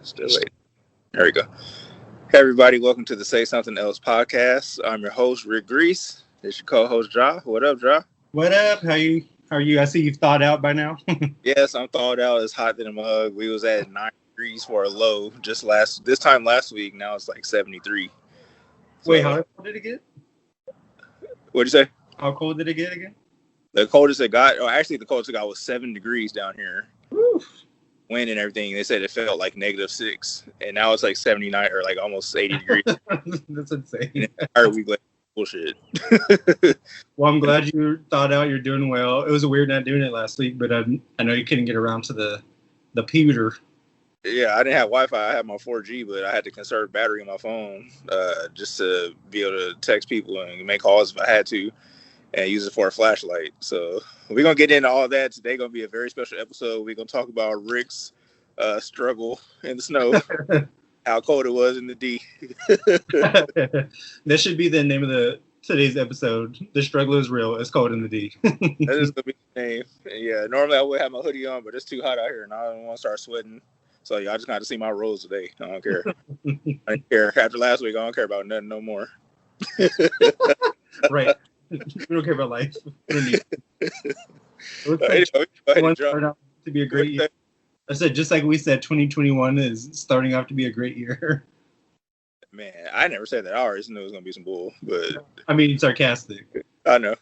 Still waiting. There we go. Hey, everybody. Welcome to the Say Something Else podcast. I'm your host, Rick Grease. This is your co-host, Ja. What up, Ja? What up? How you? I see you've thawed out by now. Yes, I'm thawed out. It's hot than a mug. We was at 9 degrees for a low this time last week. Now it's like 73. So, wait, how cold did it get? What'd you say? How cold did it get again? The coldest it got, the coldest it got was 7 degrees down here. Oof. Wind and everything. They said it felt like -6, and now it's like 79 or like almost 80 degrees. That's insane. We like bullshit. Well, I'm glad you thawed out. You're doing well. It was weird not doing it last week, but I know you couldn't get around to the pewter. Yeah, I didn't have Wi-Fi. I had my 4G, but I had to conserve battery on my phone just to be able to text people and make calls if I had to, and use it for a flashlight. So we're going to get into all that. Today going to be a very special episode. We're going to talk about Rick's struggle in the snow, how cold it was in the D. That should be the name of today's episode. The struggle is real. It's cold in the D. That is going to be the name. Yeah, normally I would have my hoodie on, but it's too hot out here, and I don't want to start sweating. So yeah, I just got to see my rolls today. I don't care. I don't care. After last week, I don't care about nothing no more. Right. We don't care about life. Anyway, turned out to be a great year. I said, just like we said, 2021 is starting off to be a great year. Man, I never said that. I always knew it was going to be some bull, but... I mean, sarcastic. I know.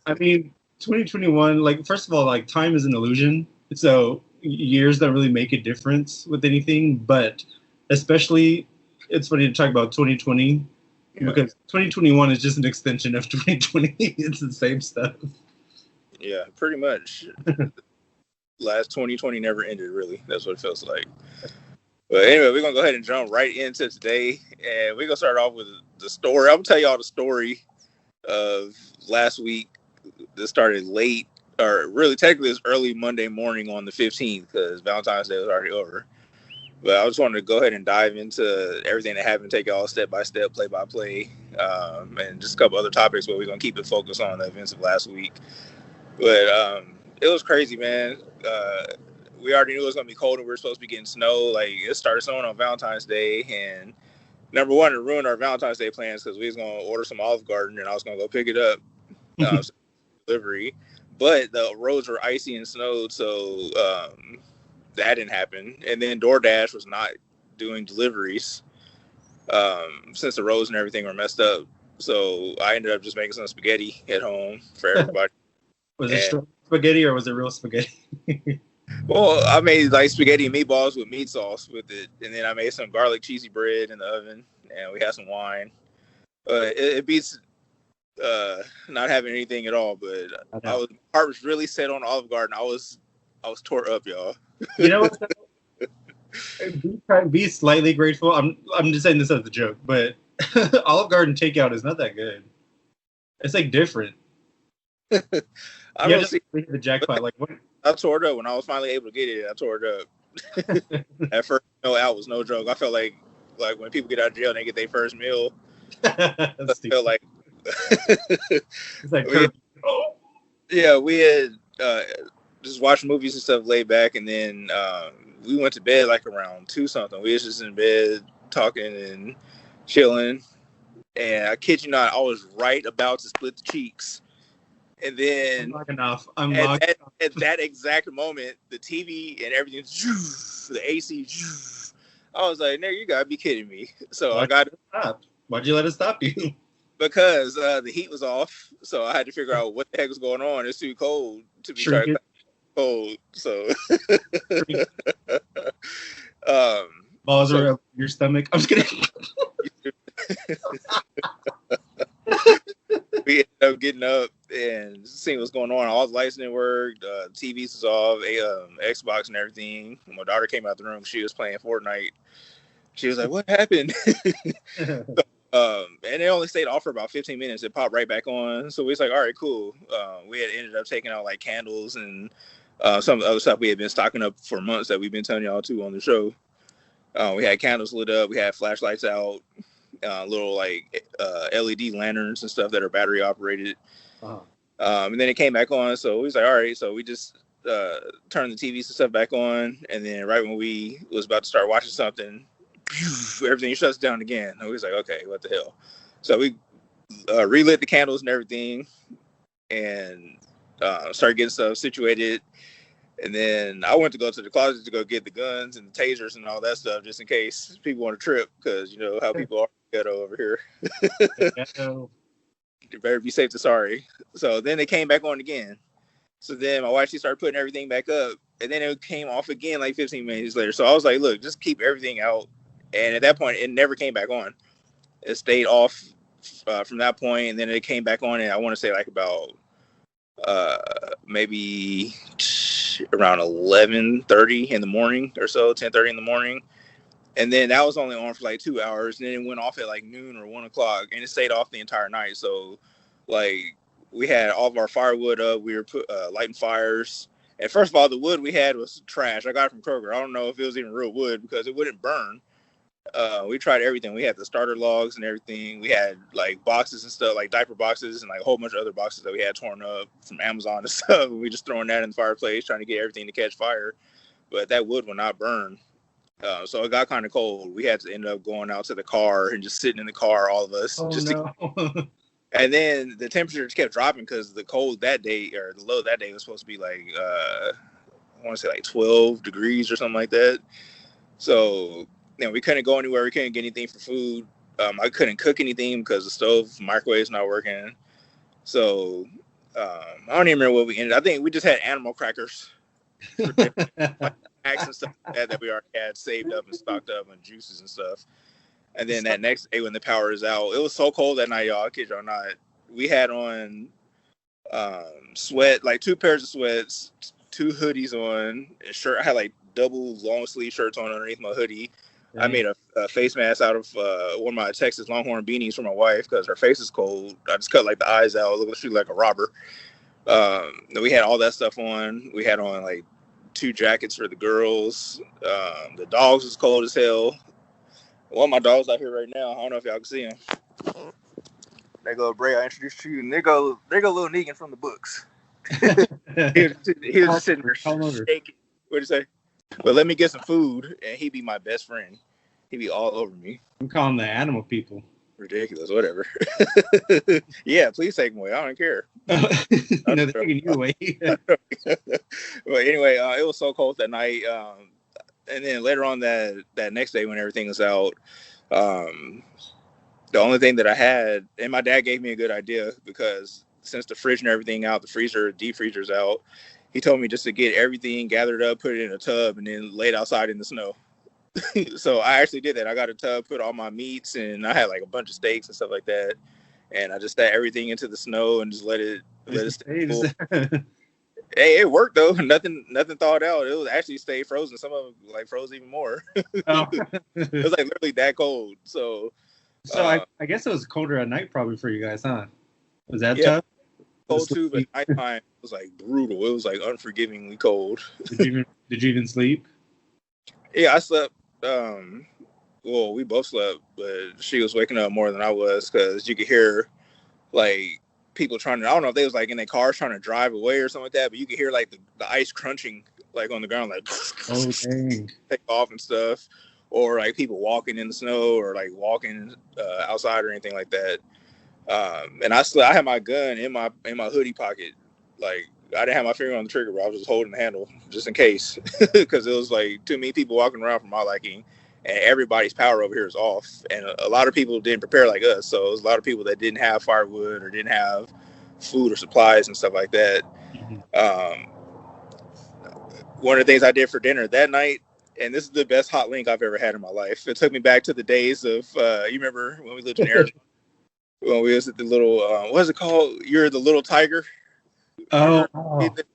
I mean, 2021, like, first of all, like, time is an illusion. So years don't really make a difference with anything, but especially, it's funny to talk about 2020, because 2021 is just an extension of 2020. It's the same stuff. Yeah, pretty much. Last 2020 never ended, really. That's what it feels like. But anyway, we're going to go ahead and jump right into today. And we're going to start off with the story. I'm going to tell y'all the story of last week. This started late, or really technically it's early Monday morning on the 15th, because Valentine's Day was already over. But I just wanted to go ahead and dive into everything that happened, take y'all step by step, play by play, and just a couple other topics, but we're going to keep it focused on the events of last week. But it was crazy, man. We already knew it was going to be cold and we were supposed to be getting snow. Like, it started snowing on Valentine's Day, and number one, it ruined our Valentine's Day plans because we was going to order some Olive Garden and I was going to go pick it up, delivery. But the roads were icy and snowed, so that didn't happen. And then DoorDash was not doing deliveries since the roads and everything were messed up. So I ended up just making some spaghetti at home for everybody. Was it spaghetti or was it real spaghetti? Well, I made like spaghetti and meatballs with meat sauce with it. And then I made some garlic cheesy bread in the oven. And we had some wine. It beats not having anything at all. But my heart was really set on Olive Garden. I was tore up, y'all. You know what? Be slightly grateful. I'm just saying this as a joke, but Olive Garden takeout is not that good. It's like different. I don't see the jackpot. Like what? I tore it up when I was finally able to get it. I tore it up. At first, out was no joke. I felt like when people get out of jail and they get their first meal. I felt like it's like we had just watched movies and stuff laid back, and then we went to bed like around 2 something. We was just in bed talking and chilling, and I kid you not, I was right about to split the cheeks. And then at that exact moment, the TV and everything, the AC, I was like, "No, you gotta be kidding me!" So I got to stop. Why'd you let it stop you? Because the heat was off, so I had to figure out what the heck was going on. It's too cold to be trying to cold, so balls are up your stomach. I'm just kidding. We ended up getting up and seeing what's going on. All the lights didn't work. TVs was off. Xbox and everything. When my daughter came out the room, she was playing Fortnite. She was like, "What happened?" And it only stayed off for about 15 minutes. It popped right back on. So we was like, all right, cool. We had ended up taking out like candles and some of the other stuff we had been stocking up for months that we've been telling y'all to on the show. We had candles lit up. We had flashlights out. Little like LED lanterns and stuff that are battery operated. And then it came back on. So we was like, all right. So we just turn the TVs and stuff back on, and then right when we was about to start watching something, everything shuts down again. And we was like, okay, what the hell? So we relit the candles and everything, and started getting stuff situated. And then I went to go to the closet to go get the guns and the tasers and all that stuff, just in case people want to trip, because you know how people are ghetto over here. You better be safe than sorry. So then they came back on again. So then my wife, she started putting everything back up, and then it came off again like 15 minutes later. So I was like, look, just keep everything out. And at that point, it never came back on. It stayed off from that point, and then it came back on, and I want to say like about maybe around 11:30 in the morning or so, 10:30 in the morning. And then that was only on for like 2 hours, and then it went off at like noon or 1 o'clock, and it stayed off the entire night. So like we had all of our firewood up, we were lighting fires. And first of all, the wood we had was trash. I got it from Kroger. I don't know if it was even real wood because it wouldn't burn. We tried everything. We had the starter logs and everything. We had like boxes and stuff, like diaper boxes and like a whole bunch of other boxes that we had torn up from Amazon and stuff. We just throwing that in the fireplace, trying to get everything to catch fire. But that wood will not burn. So it got kind of cold. We had to end up going out to the car and just sitting in the car, all of us. And then the temperature just kept dropping because the cold that day, or the low that day, was supposed to be like, I want to say like 12 degrees or something like that. So, you know, we couldn't go anywhere. We couldn't get anything for food. I couldn't cook anything because the stove, microwave's not working. So, I don't even remember what we ended. I think we just had animal crackers. Snacks and stuff like that we already had saved up and stocked up, and juices and stuff. And then that next day when the power is out, it was so cold that night, y'all. I kid y'all not. We had on sweat, like 2 pairs of sweats, 2 hoodies on, a shirt. I had like double long sleeve shirts on underneath my hoodie. I made a face mask out of one of my Texas Longhorn beanies for my wife because her face is cold. I just cut like the eyes out, look like a robber. We had all that stuff on. We had on like 2 jackets for the girls. The dogs was cold as hell. One of my dogs out here right now. I don't know if y'all can see him. There go Bray. I introduced you, and there go little Negan from the books. he was just sitting there shaking. What'd you say? But let me get some food, and he'd be my best friend. He'd be all over me. I'm calling the animal people. Ridiculous. Whatever. Yeah, please take him away. I don't care. No, they're taking you away. But anyway, it was so cold that night. And then later on that next day when everything was out, the only thing that I had, and my dad gave me a good idea because since the fridge and everything out, the freezer, deep freezer's out, he told me just to get everything gathered up, put it in a tub, and then lay it outside in the snow. So I actually did that. I got a tub, put all my meats, and I had like a bunch of steaks and stuff like that. And I just threw everything into the snow and just let it stay cool. Hey, it worked though. Nothing thawed out. It was actually stayed frozen. Some of them like froze even more. Oh. It was like literally that cold. So I guess it was colder at night probably for you guys, huh? Was that tough? Cold too, but nighttime was like brutal. It was like unforgivingly cold. Did you even sleep? Yeah, I slept. Well, we both slept, but she was waking up more than I was because you could hear like people trying to, I don't know if they was like in their cars trying to drive away or something like that, but you could hear like the ice crunching like on the ground, like oh dang, take off and stuff, or like people walking in the snow or like walking outside or anything like that. And I had my gun in my hoodie pocket. Like I didn't have my finger on the trigger, but I was just holding the handle just in case, because it was like too many people walking around for my liking, and everybody's power over here is off, and a lot of people didn't prepare like us. So it was a lot of people that didn't have firewood or didn't have food or supplies and stuff like that. Mm-hmm. One of the things I did for dinner that night, and this is the best hot link I've ever had in my life. It took me back to the days of you remember when we lived in Arizona. When we was at the little, what is it called? You're the Little Tiger. Oh.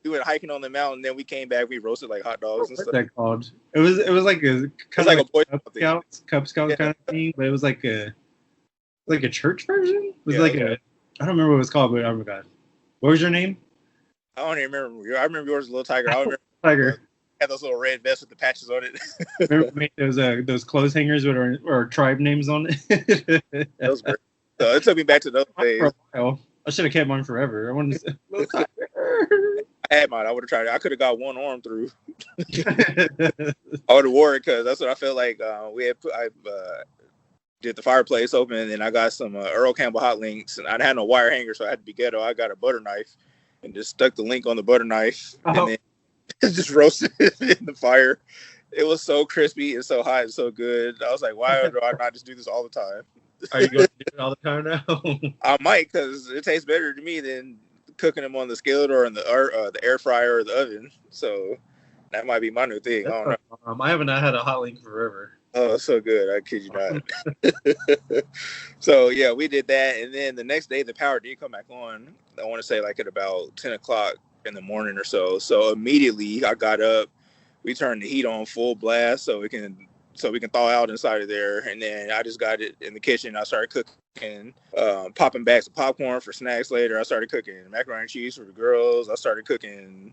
We went hiking on the mountain. Then we came back. We roasted like hot dogs and stuff. What's that called? It was like a kind of like a Boy Cub Scout kind of thing, but it was like a church version. It was I don't remember what it was called, but oh my god, what was your name? I don't even remember. I rember yours was Little Tiger. I don't remember. Tiger. Had those little red vests with the patches on it. Remember we made those clothes hangers with our tribe names on it. That was great. So it took me back to those days. I should have kept mine forever. I wanted to say, I had mine. I would have tried it. I could have got one arm through. I would have wore it because that's what I felt like. I did the fireplace open, and I got some Earl Campbell hot links, and I had no wire hanger, so I had to be ghetto. I got a butter knife and just stuck the link on the butter knife, and then just roasted it in the fire. It was so crispy and so hot and so good. I was like, why do I not just do this all the time? Are you going to do it all the time now? I might, because it tastes better to me than cooking them on the skillet or in the air fryer or the oven. So that might be my new thing. I don't know. I haven't had a hot link forever. Oh, it's so good. I kid you not. So, yeah, we did that. And then the next day, the power did come back on. I want to say like at about 10 o'clock in the morning or so. So immediately I got up. We turned the heat on full blast so we can thaw out inside of there. And then I just got it in the kitchen. I started cooking, popping bags of popcorn for snacks later. I started cooking macaroni and cheese for the girls. I started cooking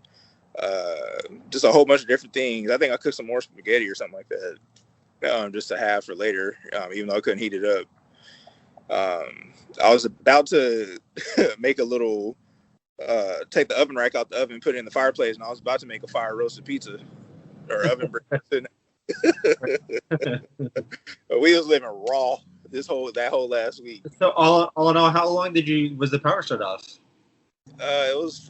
just a whole bunch of different things. I think I cooked some more spaghetti or something like that. Just to have for later, even though I couldn't heat it up. I was about to make a little, take the oven rack out the oven, put it in the fireplace, and I was about to make a fire roasted pizza or oven breakfast. But we was living raw that whole last week. So all in all, how long was the power shut off? It was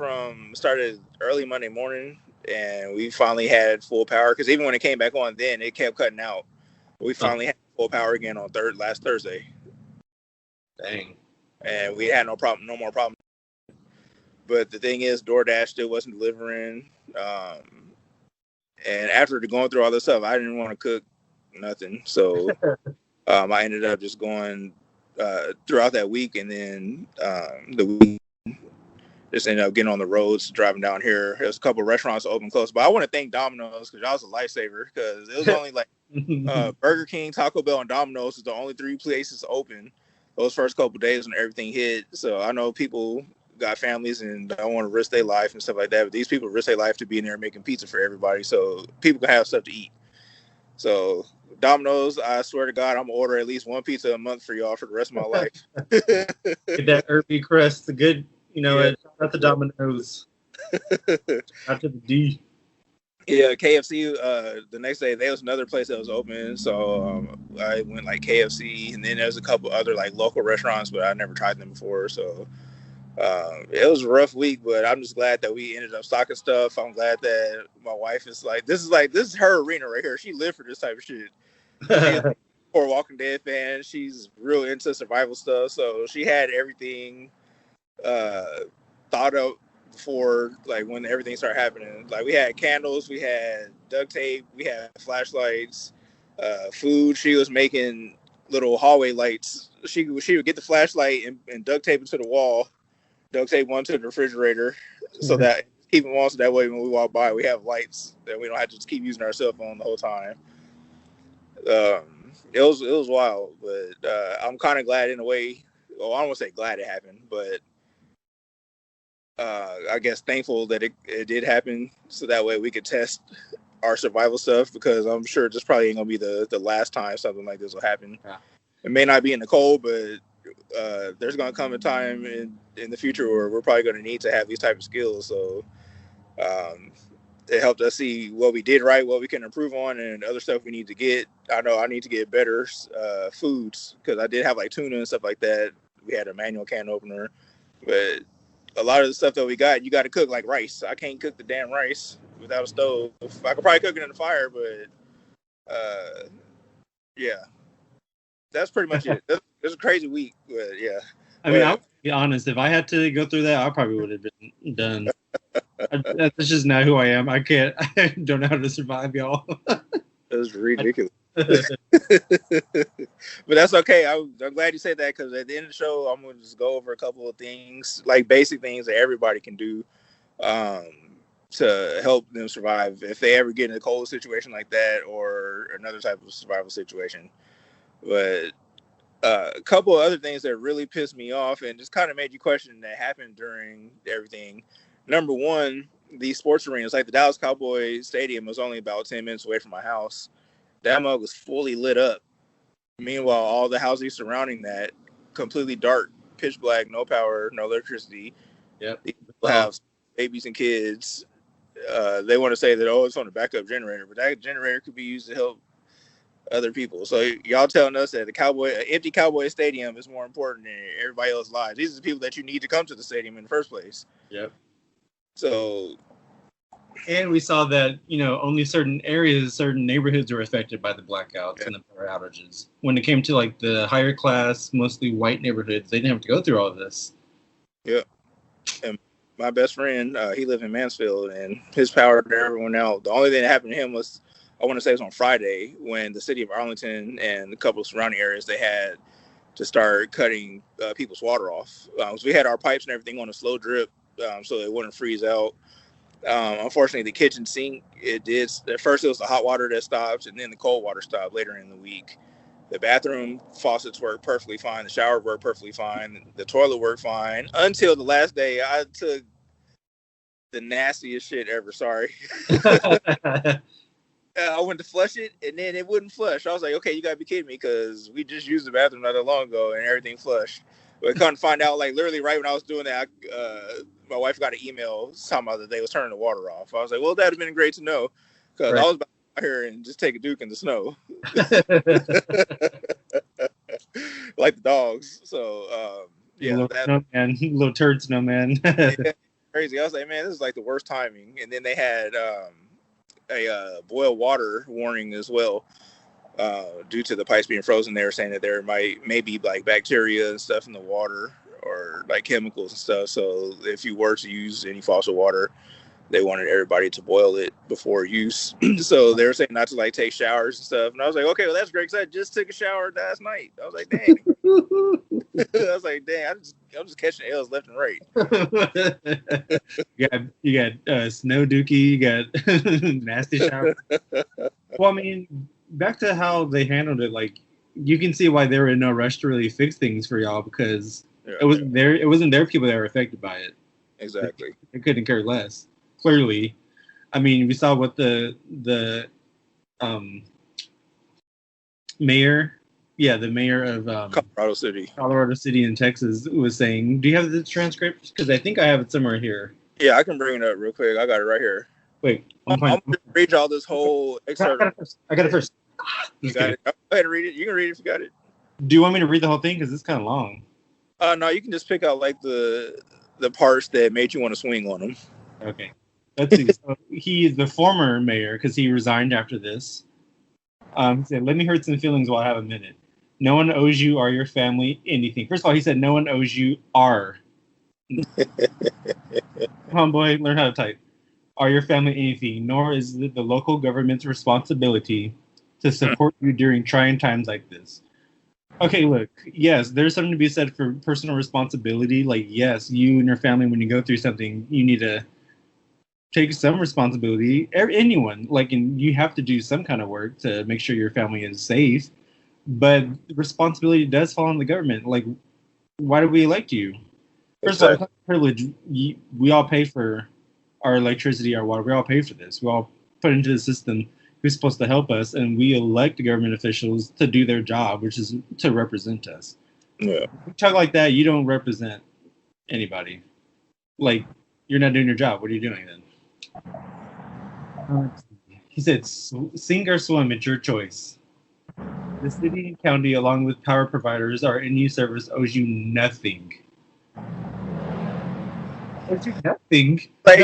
started early Monday morning, and we finally had full power because even when it came back on, then it kept cutting out. We finally had full power again on last Thursday. Dang. And we had no more problem. But the thing is, DoorDash still wasn't delivering. And after going through all this stuff, I didn't want to cook nothing. So I ended up just going throughout that week, and then the week just ended up getting on the roads, driving down here. There's a couple of restaurants open close, but I want to thank Domino's because y'all was a lifesaver because it was only like Burger King, Taco Bell, and Domino's is the only 3 places open those first couple of days when everything hit. So I know people got families and don't want to risk their life and stuff like that, but these people risk their life to be in there making pizza for everybody so people can have stuff to eat. So Domino's, I swear to God, I'm gonna order at least one pizza a month for y'all for the rest of my life. Get that Irby crust, the good. Shout out to Domino's. Out to the D. Yeah, KFC. The next day, there was another place that was open, so I went like KFC, and then there's a couple other like local restaurants, but I never tried them before. So it was a rough week, but I'm just glad that we ended up stocking stuff. I'm glad that my wife is this is her arena right here. She lived for this type of shit. She's a Walking Dead fan. She's real into survival stuff, so she had everything thought of before, like when everything started happening. Like we had candles, we had duct tape, we had flashlights, food. She was making little hallway lights. She would get the flashlight and duct tape it to the wall, duct tape one to the refrigerator, so that keep it warm. So that way, when we walk by, we have lights that we don't have to just keep using our cell phone the whole time. It was wild, but I'm kind of glad in a way. Well, I don't want to say glad it happened, but I guess thankful that it did happen, so that way we could test our survival stuff, because I'm sure this probably ain't gonna be the last time something like this will happen. Yeah. It may not be in the cold, but there's gonna come a time in the future where we're probably gonna need to have these type of skills. So it helped us see what we did right, what we can improve on, and other stuff we need to get. I know I need to get better foods, because I did have like tuna and stuff like that. We had a manual can opener, but a lot of the stuff that we got, you got to cook like rice. I can't cook the damn rice without a stove. I could probably cook it in the fire, but yeah, that's pretty much it. It's a crazy week, but yeah. I mean, I'll be honest. If I had to go through that, I probably would have been done. That's just not who I am. I don't know how to survive, y'all. That's ridiculous. But that's okay. I'm glad you said that, because at the end of the show, I'm going to just go over a couple of things, like basic things that everybody can do to help them survive if they ever get in a cold situation like that or another type of survival situation. But a couple of other things that really pissed me off and just kind of made you question that happened during everything. Number one, these sports arenas, like the Dallas Cowboys Stadium, was only about 10 minutes away from my house. That mug was fully lit up. Meanwhile, all the houses surrounding that, completely dark, pitch black, no power, no electricity. Yep. People have babies and kids. They want to say that, oh, it's on a backup generator, but that generator could be used to help other people. So y'all telling us that empty Cowboy Stadium is more important than everybody else's lives. These are the people that you need to come to the stadium in the first place. Yep. So, and we saw that, only certain areas, certain neighborhoods were affected by the blackouts and the power outages. When it came to like the higher class, mostly white neighborhoods, they didn't have to go through all of this. Yeah. And my best friend, he lived in Mansfield, and his power to everyone else. The only thing that happened to him was, I want to say it was on Friday, when the city of Arlington and a couple of surrounding areas, they had to start cutting people's water off. So we had our pipes and everything on a slow drip, so it wouldn't freeze out. Unfortunately, the kitchen sink, it did. At first, it was the hot water that stopped, and then the cold water stopped later in the week. The bathroom faucets worked perfectly fine. The shower worked perfectly fine. The toilet worked fine until the last day. I took the nastiest shit ever. Sorry. I went to flush it, and then it wouldn't flush. I was like, okay, you gotta be kidding me, because we just used the bathroom not that long ago, and everything flushed. But I couldn't find out, like, literally right when I was doing that, my wife got an email talking about that they was turning the water off. I was like, well, that'd have been great to know, because I was about to go here and just take a duke in the snow. Like the dogs. So, yeah. Little turd snowman. Yeah, crazy. I was like, man, this is like the worst timing. And then they had a boil water warning as well, due to the pipes being frozen. They were saying that there may be like bacteria and stuff in the water, or like chemicals and stuff. So if you were to use any faucet water, they wanted everybody to boil it before use. So they were saying not to like take showers and stuff. And I was like, okay, well, that's great, because I just took a shower last night. I was like, dang. I was like, dang, I'm just catching L's left and right. You got snow dookie, you got nasty shower. Well, I mean, back to how they handled it, like, you can see why they were in no rush to really fix things for y'all, because it wasn't their people that were affected by it. Exactly. They couldn't care less. Clearly, I mean, we saw what the mayor of Colorado City in Texas was saying. Do you have the transcript? Because I think I have it somewhere here. Yeah, I can bring it up real quick. I got it right here. Wait, I'm going to read y'all this whole excerpt. I got it first. You got it. Go ahead and read it. You can read it if you got it. Do you want me to read the whole thing? Because it's kind of long. No, you can just pick out like the parts that made you want to swing on them. Okay. Let's see. So he is the former mayor, because he resigned after this. He said, "Let me hurt some feelings while I have a minute. No one owes you or your family anything." First of all, he said, "No one owes you are." Come on, boy, learn how to type. Or your family anything, nor is it the local government's responsibility to support you during trying times like this. Okay, look, yes, there's something to be said for personal responsibility. Like, yes, you and your family, when you go through something, you need to take some responsibility. Anyone, like, and you have to do some kind of work to make sure your family is safe. But responsibility does fall on the government. Like, why do we elect you? First of all, it's not a privilege. We all pay for our electricity, our water. We all pay for this. We all put into the system who's supposed to help us, and we elect the government officials to do their job, which is to represent us. Yeah. If you talk like that, you don't represent anybody. Like, you're not doing your job. What are you doing then? He said, "Sink or swim, it's your choice. The city and county, along with power providers, or any service owes you nothing." Owes you nothing? Like,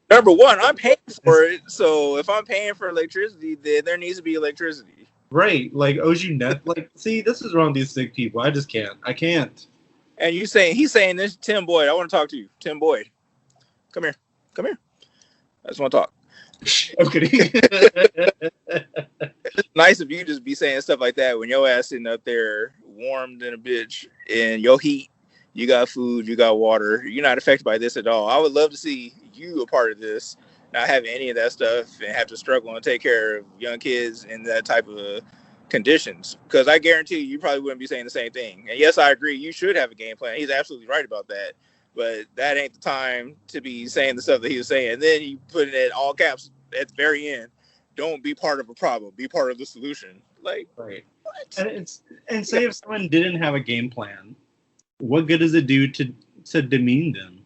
number one, I'm paying for it. So if I'm paying for electricity, then there needs to be electricity. Right. Like, owes you nothing. Like, see, this is wrong with these sick people. I just can't. I can't. And he's saying this, Tim Boyd. I want to talk to you. Tim Boyd. Come here. I just want to talk. I'm kidding. It's nice of you to just be saying stuff like that when your ass sitting up there warmed in a bitch in your heat. You got food, you got water. You're not affected by this at all. I would love to see you a part of this, not having any of that stuff and have to struggle and take care of young kids in that type of conditions. Because I guarantee you probably wouldn't be saying the same thing. And yes, I agree. You should have a game plan. He's absolutely right about that. But that ain't the time to be saying the stuff that he was saying. And then you put it in all caps at the very end. Don't be part of a problem. Be part of the solution. Like, right. What? And say if someone didn't have a game plan, what good does it do to demean them?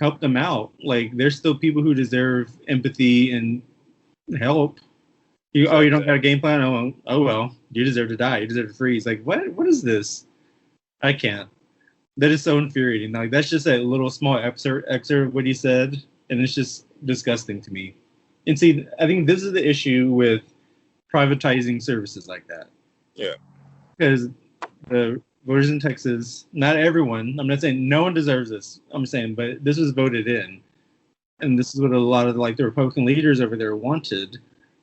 help them out. Like, there's still people who deserve empathy and help. You don't got a game plan? Oh well, you deserve to die. You deserve to freeze. Like, what is this? I can't. That is so infuriating. Like, that's just a little small excerpt of what he said, and it's just disgusting to me. And see, I think this is the issue with privatizing services like that. Yeah. Because the voters in Texas, not everyone, I'm not saying no one deserves this, I'm saying, but this was voted in. And this is what a lot of like the Republican leaders over there wanted,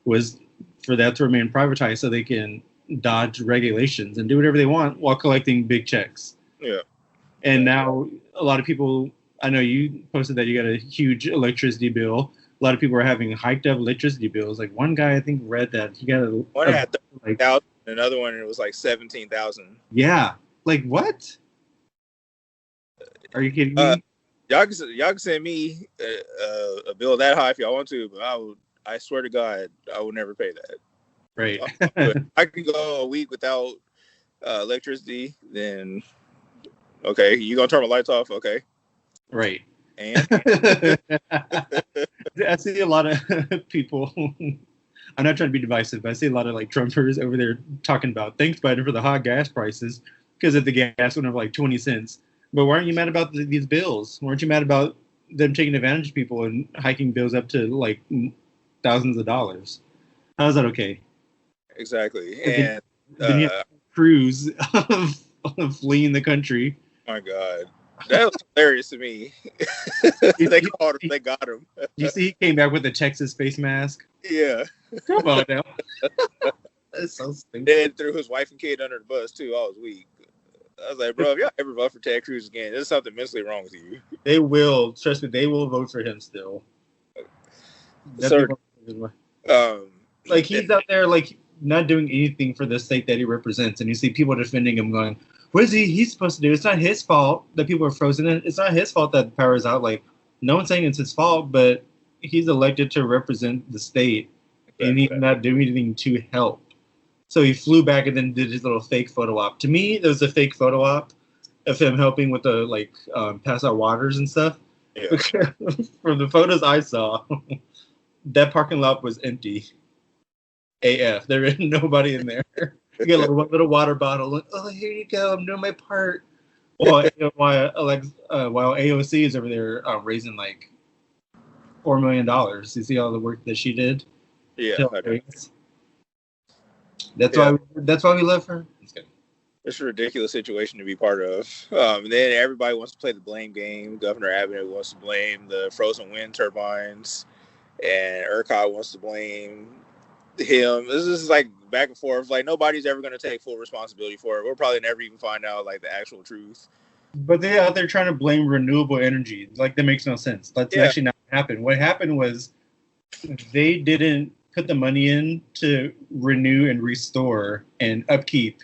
was for that to remain privatized so they can dodge regulations and do whatever they want while collecting big checks. Yeah. And now a lot of people, I know you posted that you got a huge electricity bill. A lot of people are having hiked up electricity bills. Like one guy, I think, read that he got one had 30,000, another one it was like 17,000. Yeah, like what? Are you kidding me? Y'all can send me a bill that high if y'all want to, but I swear to God, I will never pay that. Right. I can go a week without electricity, then okay, you gonna turn my lights off? Okay. Right. And I see a lot of people. I'm not trying to be divisive, but I see a lot of like Trumpers over there talking about thanks Biden for the high gas prices because if the gas went up like 20 cents. But why aren't you mad about these bills? Why aren't you mad about them taking advantage of people and hiking bills up to like thousands of dollars? How is that okay? Exactly. And then you have Cruz of fleeing the country. My God. That was hilarious to me. They got him. You see, he came back with a Texas face mask. Yeah. Come on now. That's so stupid. Then threw his wife and kid under the bus too. I was weak. I was like, bro, if y'all ever vote for Ted Cruz again, there's something mentally wrong with you. They will. Trust me, they will vote for him still. Like he's out there, like not doing anything for the state that he represents, and you see people defending him, going, "What is he's supposed to do? It's not his fault that people are frozen in. It's not his fault that the power is out." Like, no one's saying it's his fault, but he's elected to represent the state, and he's not doing anything to help. So he flew back and then did his little fake photo op. To me, there was a fake photo op of him helping with the pass out waters and stuff. Yeah. From the photos I saw, that parking lot was empty. AF. There is nobody in there. You get like one little water bottle. And, oh, here you go. I'm doing my part. While AOC is over there raising like $4 million. You see all the work that she did. Yeah. That's why we love her. It's a ridiculous situation to be part of. And then everybody wants to play the blame game. Governor Abbott wants to blame the frozen wind turbines, and ERCOT wants to blame him. This is like back and forth. Like nobody's ever going to take full responsibility for it. We'll probably never even find out like the actual truth. But they're out there trying to blame renewable energy. Like that makes no sense. That's actually not what happened. What happened was they didn't put the money in to renew and restore and upkeep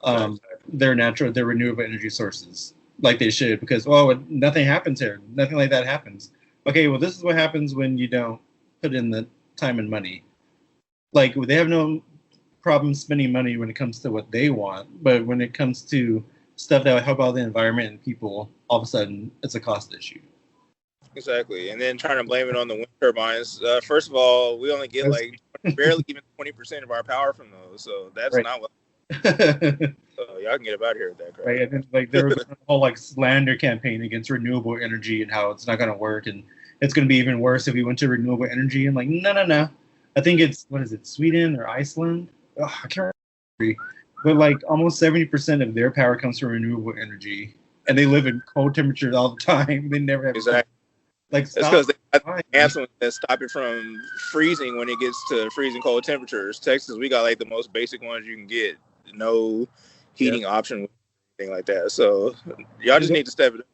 their renewable energy sources like they should, because nothing happens here. Nothing like that happens. Okay, well, this is what happens when you don't put in the time and money. Like, they have no problem spending money when it comes to what they want, but when it comes to stuff that will help out the environment and people, all of a sudden, it's a cost issue. Exactly, and then trying to blame it on the wind turbines. First of all, we only get like barely even 20% of our power from those, so that's not what. So y'all can get up out of here with that crap. Right, and then, like there was a whole like slander campaign against renewable energy and how it's not going to work and it's going to be even worse if we went to renewable energy. And like, no. I think it's Sweden or Iceland? I can't remember. But like almost 70% of their power comes from renewable energy, and they live in cold temperatures all the time. They never have exactly. Like, it's because they got answers that stop it from freezing when it gets to freezing cold temperatures. Texas, we got like the most basic ones you can get. No heating option, anything like that. So y'all just need to step it up.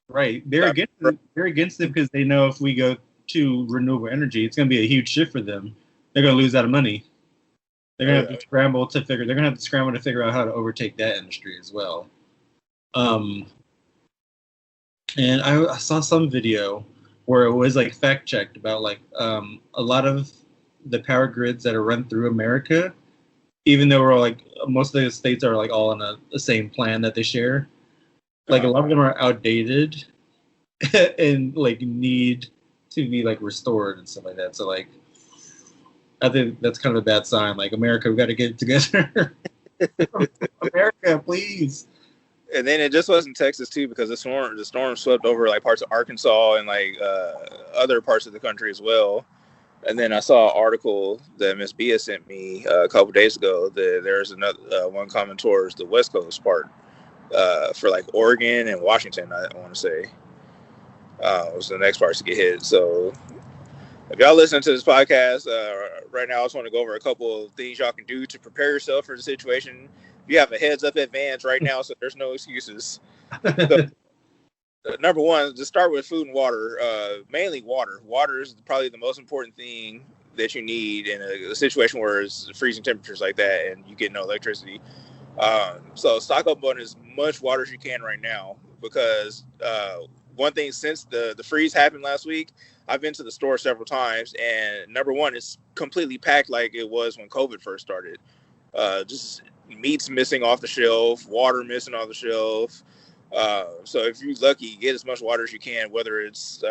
Right. They're against it because they know if we go to renewable energy, it's going to be a huge shift for them. They're going to lose out of money. They're going to have to scramble to figure out how to overtake that industry as well. And I saw some video where it was like fact checked about like a lot of the power grids that are run through America, even though we're like most of the states are like all on the same plan that they share, like a lot of them are outdated, and like need to be like restored and stuff like that. So like, I think that's kind of a bad sign. Like, America, we got to get it together. America, please. And then it just wasn't Texas too, because the storm swept over like parts of Arkansas and like other parts of the country as well. And then I saw an article that Miss Bia sent me a couple days ago that there's another one coming towards the West Coast part for like Oregon and Washington. I want to say was the next parts to get hit. So if y'all listen to this podcast right now, I just want to go over a couple of things y'all can do to prepare yourself for the situation. You have a heads up advance right now, so there's no excuses. So, number one, just start with food and water. Mainly water. Water is probably the most important thing that you need in a situation where it's freezing temperatures like that and you get no electricity. So stock up on as much water as you can right now, because one thing, since the freeze happened last week, I've been to the store several times, and number one, it's completely packed like it was when COVID first started. Just meat's missing off the shelf, water missing off the shelf. So if you're lucky, get as much water as you can, whether it's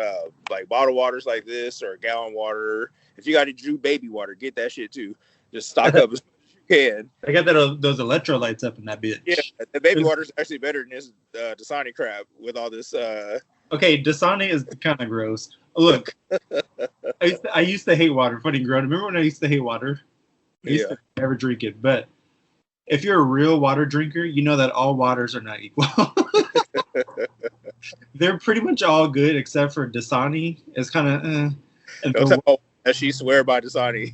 like bottled waters like this or gallon water. If you got to do baby water, get that shit too. Just stock up as much as you can. I got those electrolytes up in that bitch. Yeah, the baby water is actually better than this Dasani crap with all this. Okay, Dasani is kind of gross. Look, I used to hate water. Funny grown. Remember when I used to hate water? I used to never drink it. But if you're a real water drinker, you know that all waters are not equal. They're pretty much all good except for Dasani. It's kind of. As she swear by Dasani.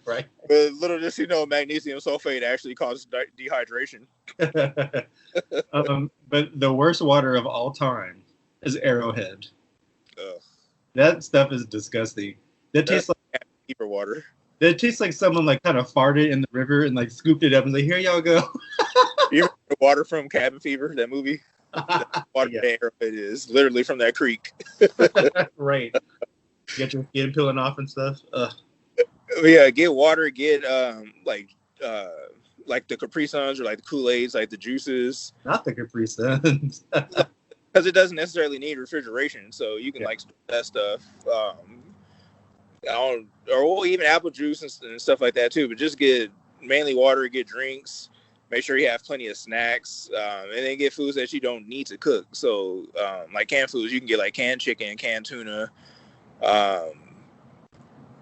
Right. But little does you know, magnesium sulfate actually causes dehydration. But the worst water of all time is Arrowhead. Ugh. That stuff is disgusting. That tastes like fever water. That tastes like someone like kind of farted in the river and like scooped it up and like, here y'all go. You remember the water from Cabin Fever, that movie? That water Arrowhead is literally from that creek. Right. Get your skin peeling off and stuff. Yeah, get water, get like the Capri Suns or like the Kool-Aids, like the juices. Not the Capri Suns. Because it doesn't necessarily need refrigeration, so you can like store that stuff. Or even apple juice and stuff like that too. But just get mainly water, get drinks. Make sure you have plenty of snacks, and then get foods that you don't need to cook. So like canned foods, you can get like canned chicken, canned tuna.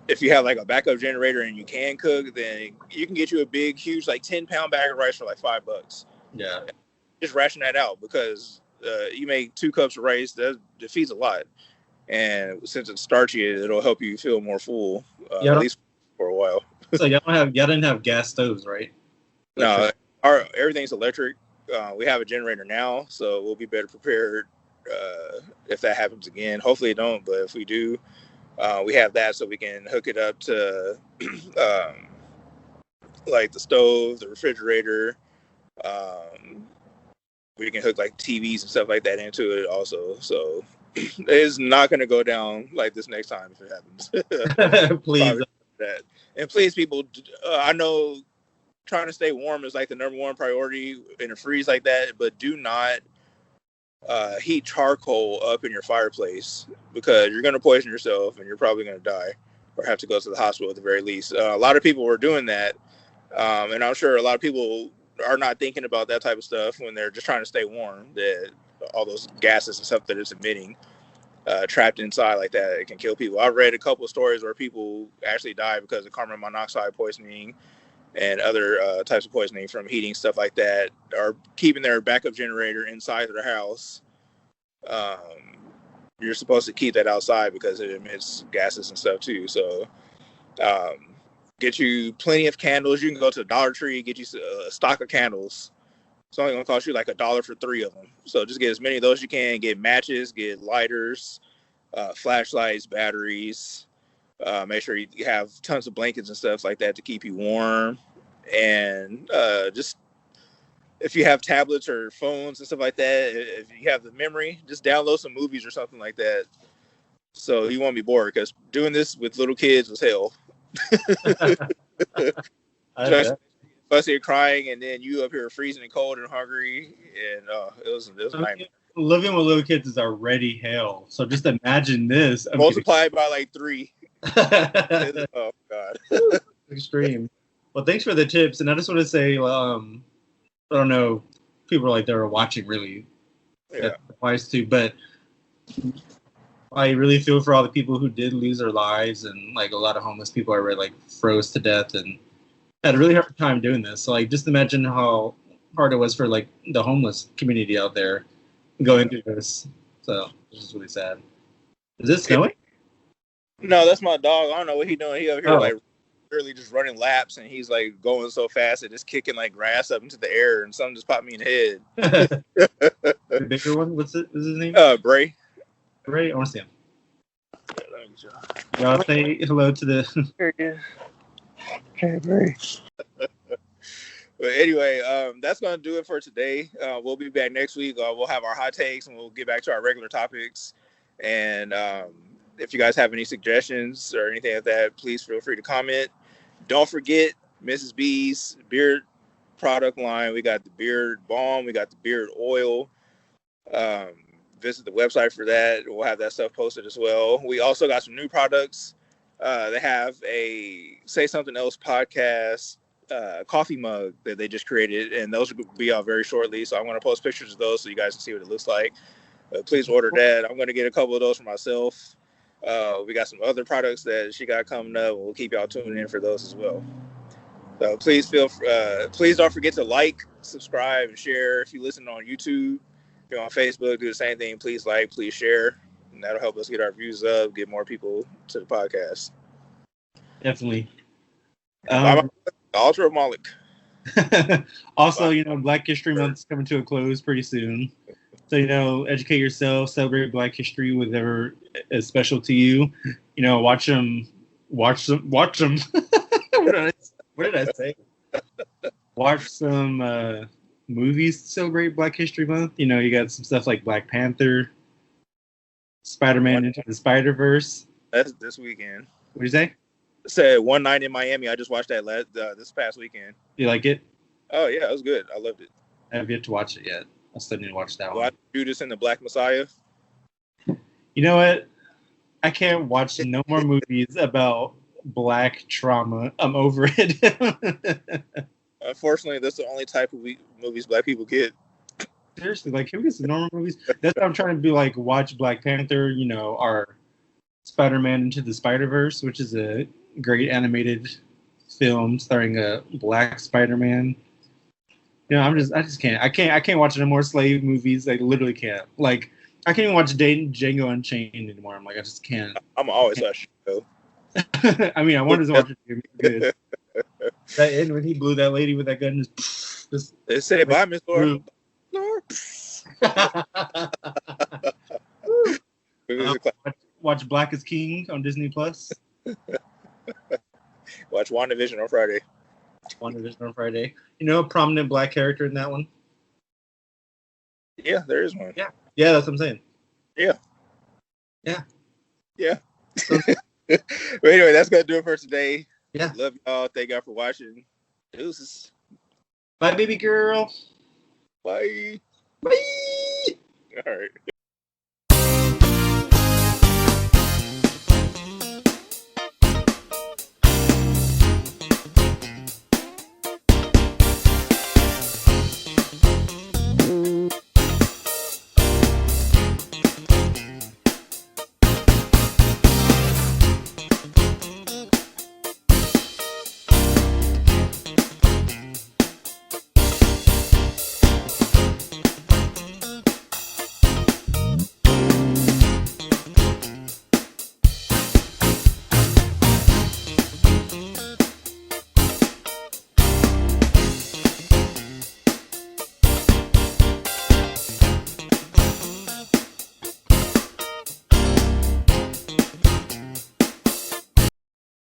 If you have like a backup generator and you can cook, then you can get you a big, huge, like 10-pound bag of rice for like $5. Yeah. Just ration that out, because you make 2 cups of rice, that feeds a lot. And since it's starchy, it'll help you feel more full, at least for a while. So y'all didn't have gas stoves, right? No, everything's electric. We have a generator now, so we'll be better prepared if that happens again. Hopefully it don't, but if we do, we have that so we can hook it up to like the stove, the refrigerator. We can hook like TVs and stuff like that into it also. So it's not going to go down like this next time if it happens. Please. That. And please, people, I know trying to stay warm is like the number one priority in a freeze like that, but do not heat charcoal up in your fireplace, because you're going to poison yourself and you're probably going to die or have to go to the hospital at the very least. A lot of people were doing that, and I'm sure a lot of people are not thinking about that type of stuff when they're just trying to stay warm, that all those gases and stuff that it's emitting trapped inside like that, it can kill people. I've read a couple of stories where people actually die because of carbon monoxide poisoning and other types of poisoning from heating stuff like that, or keeping their backup generator inside their house. You're supposed to keep that outside because it emits gases and stuff too. So get you plenty of candles. You can go to the Dollar Tree, get you a stock of candles. It's only going to cost you like $1 for 3 of them. So just get as many of those as you can. Get matches, get lighters, flashlights, batteries. Make sure you have tons of blankets and stuff like that to keep you warm. And just if you have tablets or phones and stuff like that, if you have the memory, just download some movies or something like that, so you won't be bored, because doing this with little kids was hell. Fussy and crying, and then you up here freezing and cold and hungry, and it was a nightmare. living with little kids is already hell. So just imagine this. Multiplied by like 3. Oh God. Extreme. Well, thanks for the tips, and I just want to say, I don't know, people are like they're watching really. Yeah. That applies to, but I really feel for all the people who did lose their lives, and like a lot of homeless people are like froze to death and had a really hard time doing this. So like, just imagine how hard it was for like the homeless community out there going through this. So it's just really sad. Is it snowing? No, that's my dog. I don't know what he's doing. He over here Oh. like really just running laps, and he's like going so fast and just kicking like grass up into the air, and something just popped me in the head. The bigger one? What's his name? Bray. Ray, I want to see him. Y'all say hello to the. There he is. Hey, Bray. But anyway, that's going to do it for today. We'll be back next week. We'll have our hot takes, and we'll get back to our regular topics. And if you guys have any suggestions or anything like that, please feel free to comment. Don't forget Mrs. B's beard product line. We got the beard balm. We got the beard oil. Visit the website for that. We'll have that stuff posted as well. We also got some new products. They have a Say Something Else podcast coffee mug that they just created, and those will be out very shortly. So I'm going to post pictures of those so you guys can see what it looks like. Please order that. I'm going to get a couple of those for myself. We got some other products that she got coming up. We'll keep y'all tuning in for those as well. So please don't forget to like, subscribe, and share. If you listen on YouTube, if you're on Facebook, do the same thing. Please like, please share. And that'll help us get our views up, get more people to the podcast. Definitely. Ultra Malik. Also, Black History Month is coming to a close pretty soon. So, educate yourself, celebrate Black history, whatever is special to you. Watch them. What did I say? Watch some movies to celebrate Black History Month. You got some stuff like Black Panther, Spider-Man Into the Spider-Verse. That's this weekend. What do you say? It said One Night in Miami. I just watched that this past weekend. You like it? Oh, yeah, it was good. I loved it. I have yet to watch it yet. I still need to watch that one. Judas and the Black Messiah. You know what? I can't watch no more movies about Black trauma. I'm over it. Unfortunately, that's the only type of movies Black people get. Seriously, like, can we get some normal movies? That's what I'm trying to be like. Watch Black Panther. Our Spider-Man Into the Spider-Verse, which is a great animated film starring a Black Spider-Man. I just can't. I can't watch no more slave movies. I literally can't. Like, I can't even watch Django Unchained anymore. I'm like, I just can't. I'm always watching show. I mean, I wanted to watch it. Good. That end when he blew that lady with that gun. Just they say bye, Miss Laura. Watch Black is King on Disney Plus. Watch WandaVision on Friday. WandaVision on Friday. A prominent Black character in that one? Yeah, there is one. Yeah, that's what I'm saying. Yeah. But anyway, that's gonna do it for today. Yeah. Love y'all. Thank y'all for watching. Deuces. Bye, baby girl. Bye. Bye. All right.